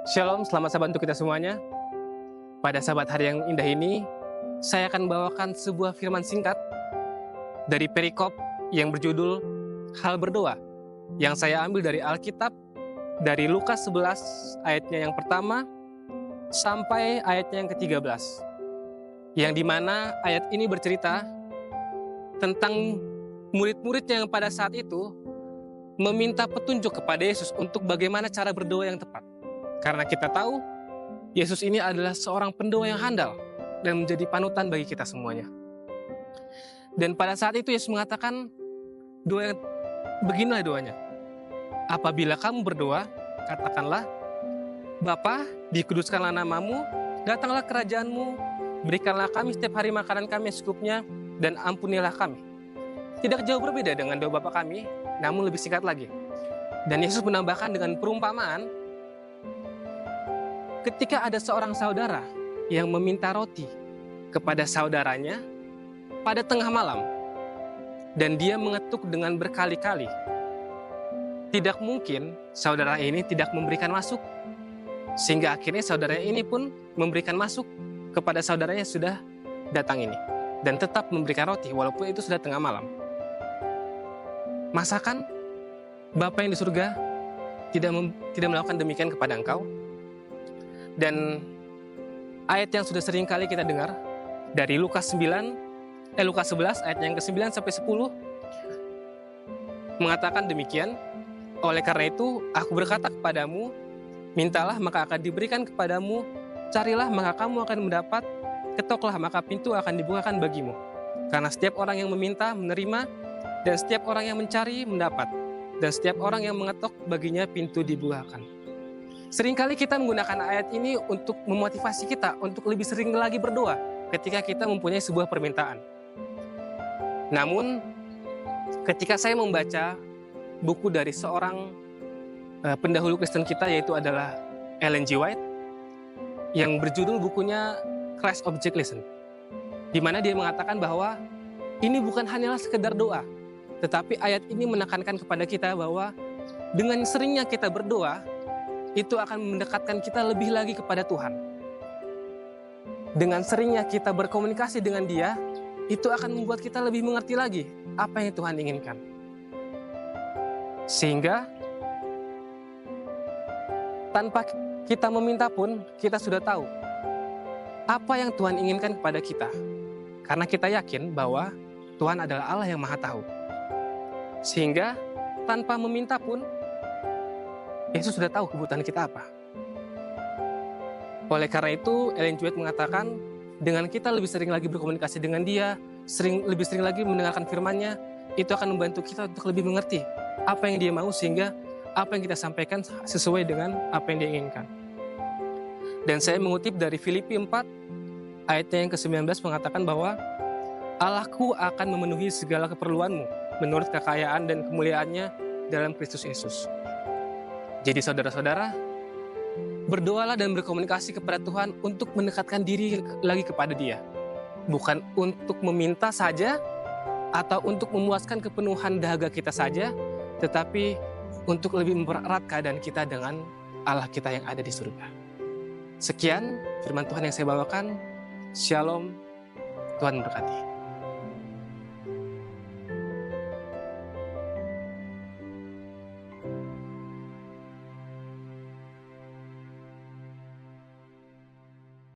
Shalom, selamat sahabat untuk kita semuanya. Pada sahabat hari yang indah ini, saya akan bawakan sebuah firman singkat dari perikop yang berjudul Hal Berdoa, yang saya ambil dari Alkitab, dari Lukas 11 ayatnya yang pertama sampai ayatnya yang ke-13. Yang dimana ayat ini bercerita tentang murid-murid yang pada saat itu meminta petunjuk kepada Yesus untuk bagaimana cara berdoa yang tepat. Karena kita tahu, Yesus ini adalah seorang pendoa yang handal dan menjadi panutan bagi kita semuanya. Dan pada saat itu Yesus mengatakan, beginilah doanya. Apabila kamu berdoa, katakanlah, Bapa, dikuduskanlah namamu, datanglah kerajaanmu, berikanlah kami setiap hari makanan kami yang secukupnya, dan ampunilah kami. Tidak jauh berbeda dengan doa Bapa kami, namun lebih singkat lagi. Dan Yesus menambahkan dengan perumpamaan, ketika ada seorang saudara yang meminta roti kepada saudaranya pada tengah malam, dan dia mengetuk dengan berkali-kali, tidak mungkin saudara ini tidak memberikan masuk, sehingga akhirnya saudara ini pun memberikan masuk kepada saudaranya yang sudah datang ini, dan tetap memberikan roti walaupun itu sudah tengah malam. Masakan Bapa yang di surga tidak melakukan demikian kepada engkau? Dan ayat yang sudah sering kali kita dengar dari Lukas 11 ayat yang ke-9 sampai 10 mengatakan demikian, oleh karena itu aku berkata kepadamu, mintalah maka akan diberikan kepadamu, carilah maka kamu akan mendapat, ketoklah maka pintu akan dibukakan bagimu. Karena setiap orang yang meminta menerima, dan setiap orang yang mencari mendapat, dan setiap orang yang mengetok baginya pintu dibukakan. Seringkali kita menggunakan ayat ini untuk memotivasi kita untuk lebih sering lagi berdoa ketika kita mempunyai sebuah permintaan. Namun, ketika saya membaca buku dari seorang pendahulu Kristen kita, yaitu adalah Ellen G. White, yang berjudul bukunya Christ Object Lesson, di mana dia mengatakan bahwa ini bukan hanyalah sekedar doa, tetapi ayat ini menekankan kepada kita bahwa dengan seringnya kita berdoa, itu akan mendekatkan kita lebih lagi kepada Tuhan. Dengan seringnya kita berkomunikasi dengan Dia, itu akan membuat kita lebih mengerti lagi apa yang Tuhan inginkan. Sehingga tanpa kita meminta pun, kita sudah tahu apa yang Tuhan inginkan kepada kita. Karena kita yakin bahwa Tuhan adalah Allah yang Maha Tahu. Sehingga tanpa meminta pun, Yesus sudah tahu kebutuhan kita apa. Oleh karena itu, Ellen G. White mengatakan, dengan kita lebih sering lagi berkomunikasi dengan Dia, lebih sering lagi mendengarkan firman-Nya, itu akan membantu kita untuk lebih mengerti apa yang Dia mau, sehingga apa yang kita sampaikan sesuai dengan apa yang Dia inginkan. Dan saya mengutip dari Filipi 4, ayatnya yang ke-19 mengatakan bahwa Allahku akan memenuhi segala keperluanmu menurut kekayaan dan kemuliaannya dalam Kristus Yesus. Jadi saudara-saudara, berdoalah dan berkomunikasi kepada Tuhan untuk mendekatkan diri lagi kepada Dia. Bukan untuk meminta saja atau untuk memuaskan kepenuhan dahaga kita saja, tetapi untuk lebih mempererat keadaan kita dengan Allah kita yang ada di surga. Sekian firman Tuhan yang saya bawakan. Shalom, Tuhan memberkati.